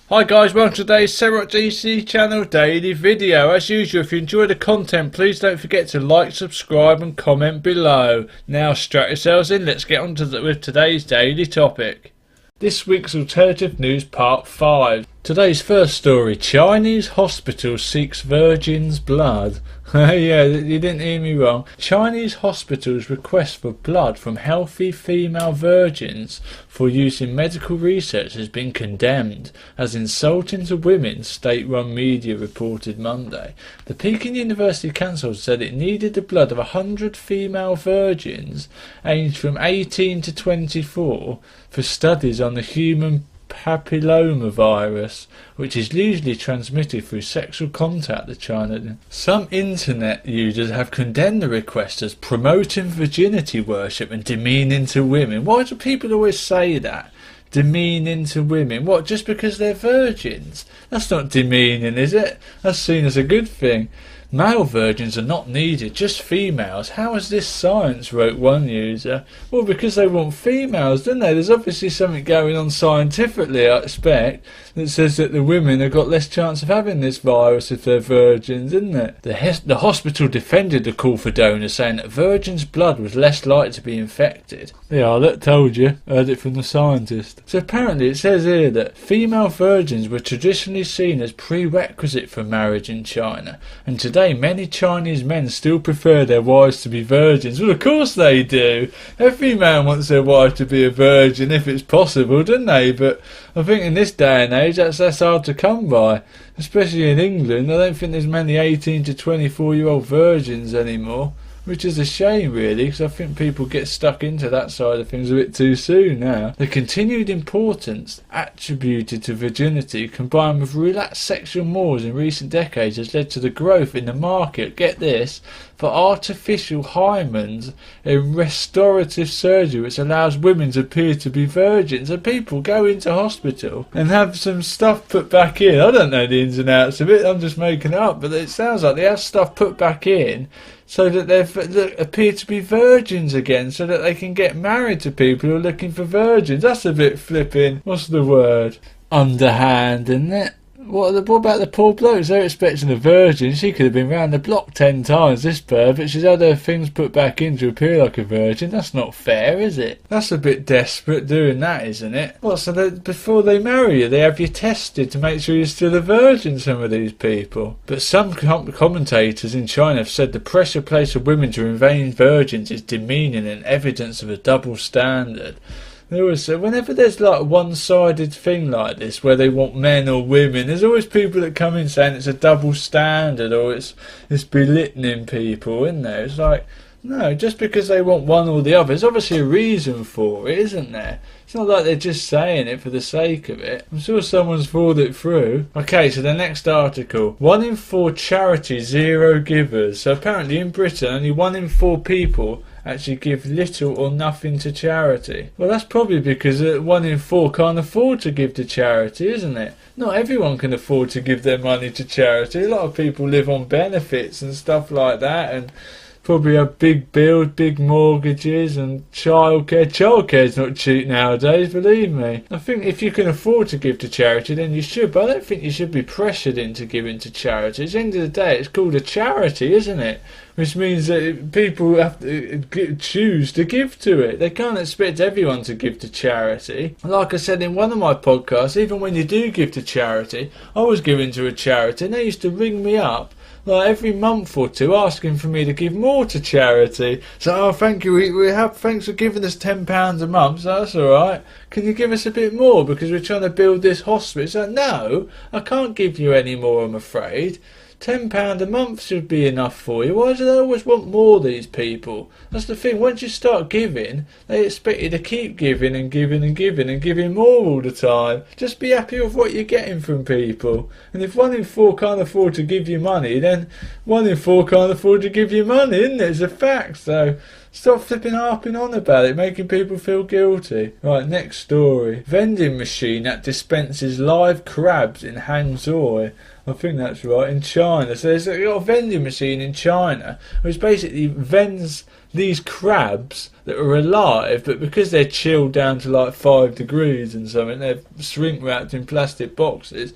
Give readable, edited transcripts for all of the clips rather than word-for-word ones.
Hi guys, welcome to today's SetrocJC channel daily video. As usual, if you enjoy the content, please don't forget to like, subscribe and comment below. Now strap yourselves in, let's get on with today's daily topic. This week's alternative news part 5. Today's first story, Chinese hospital seeks virgin's blood. Yeah, you didn't hear me wrong. Chinese hospitals' request for blood from healthy female virgins for use in medical research has been condemned as insulting to women, state-run media reported Monday. The Peking University Council said it needed the blood of 100 female virgins aged from 18 to 24 for studies on the human papillomavirus, which is usually transmitted through sexual contact, the China. Some internet users have condemned the request as promoting virginity worship and demeaning to women. Why do people always say that? Demeaning to women? What, just because they're virgins? That's not demeaning, is it? That's seen as a good thing. Male virgins are not needed, just females. How is this science, wrote one user. Well, because they want females, don't they? There's obviously something going on scientifically, I expect, that says that the women have got less chance of having this virus if they're virgins, isn't it? The hospital defended the call for donors, saying that virgins' blood was less likely to be infected. Yeah, that told you. Heard it from the scientist. So apparently it says here that female virgins were traditionally seen as prerequisite for marriage in China, and today many Chinese men still prefer their wives to be virgins. Well, of course they do. Every man wants their wife to be a virgin if it's possible, don't they? But I think in this day and age that's hard to come by, especially in England. I don't think there's many 18 to 24-year-old virgins anymore, which is a shame really, because I think people get stuck into that side of things a bit too soon now. The continued importance attributed to virginity combined with relaxed sexual mores in recent decades has led to the growth in the market, get this, for artificial hymens in restorative surgery, which allows women to appear to be virgins. And people go into hospital and have some stuff put back in. I don't know the ins and outs of it, I'm just making it up, but it sounds like they have stuff put back in so that they appear to be virgins again, so that they can get married to people who are looking for virgins. That's a bit flipping, what's the word? Underhand, isn't it? What about the poor blokes? They're expecting a virgin. She could have been round the block 10 times, this bird, but she's had her things put back in to appear like a virgin. That's not fair, is it? That's a bit desperate doing that, isn't it? What, so before they marry you, they have you tested to make sure you're still a virgin, some of these people? But some commentators in China have said the pressure placed on women to remain virgins is demeaning and evidence of a double standard. They always say, whenever there's like a one-sided thing like this, where they want men or women, there's always people that come in saying it's a double standard or it's belittling people, isn't there? It's like, no, just because they want one or the other, there's obviously a reason for it, isn't there? It's not like they're just saying it for the sake of it. I'm sure someone's thought it through. Okay, so the next article. 1 in 4 charities, 0 givers. So apparently in Britain, only 1 in 4 people actually give little or nothing to charity. Well, that's probably because 1 in 4 can't afford to give to charity, isn't it? Not everyone can afford to give their money to charity. A lot of people live on benefits and stuff like that, and probably have big bills, big mortgages and childcare. Childcare's not cheap nowadays, believe me. I think if you can afford to give to charity, then you should, but I don't think you should be pressured into giving to charity. At the end of the day, it's called a charity, isn't it? Which means that people have to choose to give to it. They can't expect everyone to give to charity. Like I said in one of my podcasts, even when you do give to charity, I was giving to a charity and they used to ring me up like every month or two asking for me to give more to charity. So, oh, thank you, thanks for giving us £10 a month, so that's alright. Can you give us a bit more because we're trying to build this hospital? So, no, I can't give you any more, I'm afraid. £10 a month should be enough for you. Why do they always want more, these people? That's the thing. Once you start giving, they expect you to keep giving and giving and giving and giving more all the time. Just be happy with what you're getting from people. And if 1 in 4 can't afford to give you money, then 1 in 4 can't afford to give you money, isn't it? It's a fact. So stop harping on about it, making people feel guilty. Right, next story. Vending machine that dispenses live crabs in Hangzhou. I think that's right, in China. So there's a vending machine in China which basically vends these crabs that are alive, but because they're chilled down to like 5 degrees and something, they're shrink wrapped in plastic boxes.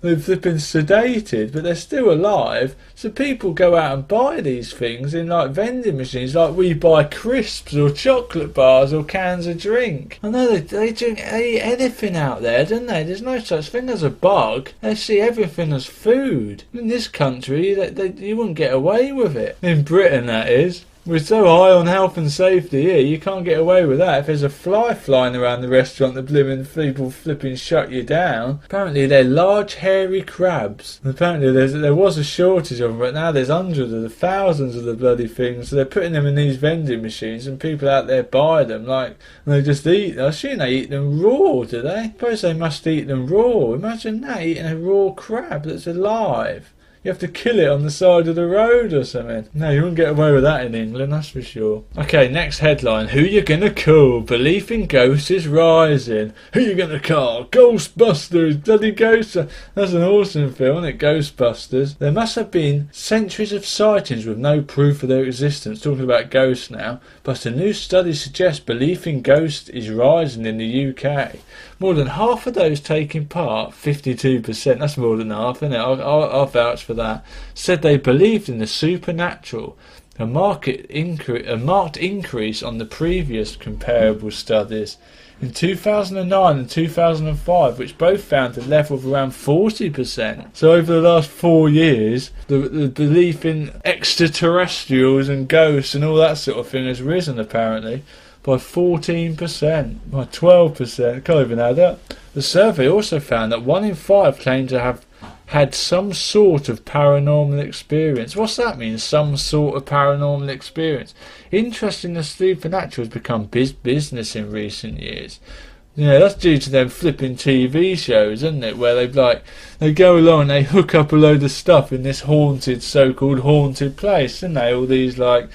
They've been sedated, but they're still alive. So people go out and buy these things in like vending machines, like we buy crisps or chocolate bars or cans of drink. I know they eat anything out there, don't they? There's no such thing as a bug. They see everything as food. In this country, you wouldn't get away with it. In Britain, that is. We're so high on health and safety here, you can't get away with that. If there's a fly flying around the restaurant, the blimmin' people flipping shut you down. Apparently they're large hairy crabs. Apparently there was a shortage of them, but now there's hundreds of thousands of the bloody things. So they're putting them in these vending machines and people out there buy them, like, and they just eat them. I assume they eat them raw, do they? I suppose they must eat them raw. Imagine that, eating a raw crab that's alive. You have to kill it on the side of the road or something. No, you wouldn't get away with that in England, that's for sure. Okay, next headline. Who you gonna call? Belief in ghosts is rising. Who you gonna call? Ghostbusters! Bloody ghosts! That's an awesome film, isn't it? Ghostbusters. There must have been centuries of sightings with no proof of their existence. Talking about ghosts now. But a new study suggests belief in ghosts is rising in the UK. More than half of those taking part, 52%, that's more than half, isn't it? I'll vouch for that, said they believed in the supernatural, a marked increase on the previous comparable studies. In 2009 and 2005, which both found a level of around 40%. So over the last 4 years, the belief in extraterrestrials and ghosts and all that sort of thing has risen, apparently, by 14%, by 12%, can't even add up. The survey also found that 1 in 5 claimed to have had some sort of paranormal experience. What's that mean, some sort of paranormal experience? Interesting, the supernatural has become business in recent years. Yeah, that's due to them flipping TV shows, isn't it? Where they go along and they hook up a load of stuff in this haunted, so-called haunted place, isn't they? All these like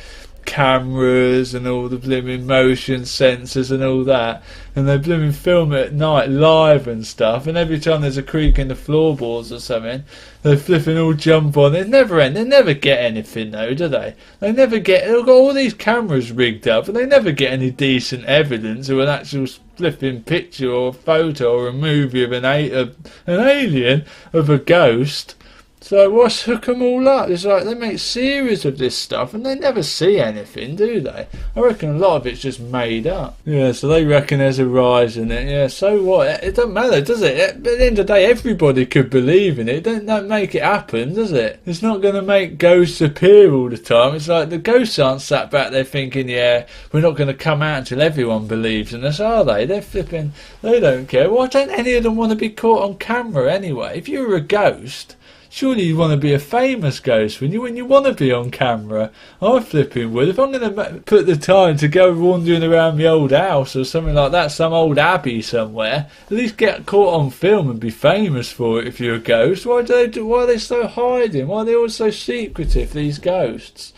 cameras and all the blimmin' motion sensors and all that, and they blimmin' film it at night live and stuff, and every time there's a creak in the floorboards or something, they flipping all jump on it. Never end. They never get anything though, do they? They've got all these cameras rigged up and they never get any decent evidence of an actual flipping picture or a photo or a movie of an alien, of a ghost. So what's hook 'em all up? It's like they make series of this stuff and they never see anything, do they? I reckon a lot of it's just made up. Yeah, so they reckon there's a rise in it. Yeah, so what? It doesn't matter, does it? At the end of the day, everybody could believe in it. It don't make it happen, does it? It's not going to make ghosts appear all the time. It's like the ghosts aren't sat back there thinking, yeah, we're not going to come out until everyone believes in us, are they? They're flipping, they don't care. Why don't any of them want to be caught on camera anyway? If you were a ghost, surely you want to be a famous ghost when you want to be on camera. I flipping would. If I'm going to put the time to go wandering around my old house or something like that, some old abbey somewhere, at least get caught on film and be famous for it if you're a ghost. Why are they so hiding? Why are they all so secretive, these ghosts?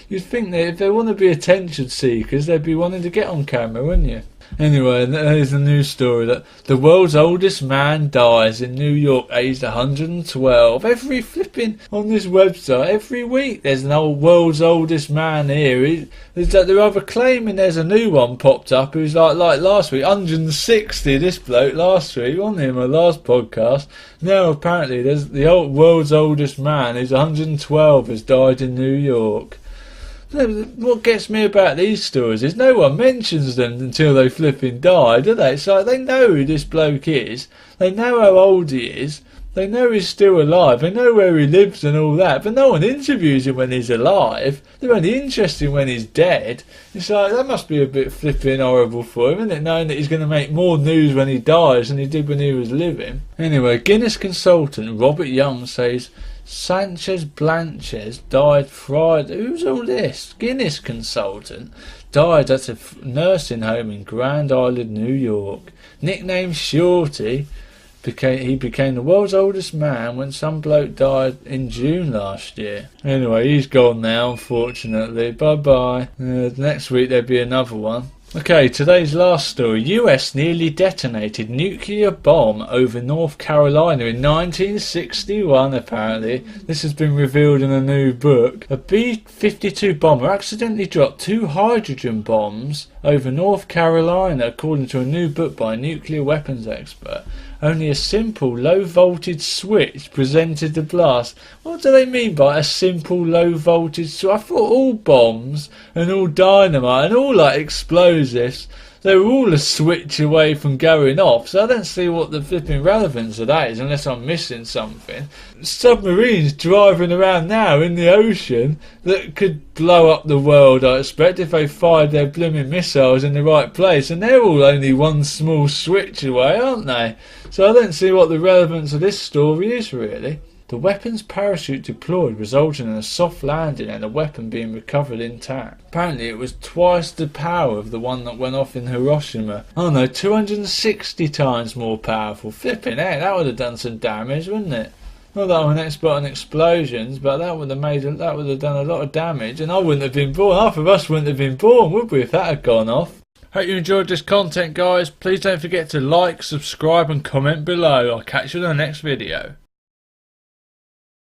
You'd think that if they want to be attention seekers, they'd be wanting to get on camera, wouldn't you? Anyway, there's a news story that the world's oldest man dies in New York, aged 112. Every flipping on this website, every week there's an world's oldest man here. They're either claiming there's a new one popped up who's like last week, 160. This bloke last week, wasn't he, in my last podcast? Now apparently there's the world's oldest man who's 112 has died in New York. What gets me about these stories is no one mentions them until they flipping die, do they? It's like they know who this bloke is, they know how old he is, they know he's still alive, they know where he lives and all that, but no one interviews him when he's alive. They're only interested when he's dead. It's like, that must be a bit flipping horrible for him, isn't it, knowing that he's going to make more news when he dies than he did when he was living. Anyway, Guinness consultant Robert Young says Sanchez Blanches died Friday. Who's all this? Guinness consultant died at a nursing home in Grand Island, New York. Nicknamed Shorty, he became the world's oldest man when some bloke died in June last year. Anyway, he's gone now, unfortunately. Bye bye. Next week there'll be another one. Okay, today's last story. US nearly detonated nuclear bomb over North Carolina in 1961, apparently. This has been revealed in a new book. A B-52 bomber accidentally dropped 2 hydrogen bombs over North Carolina, according to a new book by a nuclear weapons expert. Only a simple low-voltage switch prevented the blast. What do they mean by a simple low-voltage switch? I thought all bombs and all dynamite and all like explosives, they were all a switch away from going off, so I don't see what the flipping relevance of that is unless I'm missing something. Submarines driving around now in the ocean that could blow up the world, I expect, if they fired their blooming missiles in the right place, and they're all only one small switch away, aren't they? So I don't see what the relevance of this story is, really. The weapon's parachute deployed, resulting in a soft landing and the weapon being recovered intact. Apparently it was twice the power of the one that went off in Hiroshima. Oh no, 260 times more powerful. Flipping heck, that would have done some damage, wouldn't it? Not that I'm an expert on explosions, but that would have done a lot of damage, and I wouldn't have been born. Half of us wouldn't have been born, would we, if that had gone off? Hope you enjoyed this content, guys. Please don't forget to like, subscribe and comment below. I'll catch you in the next video.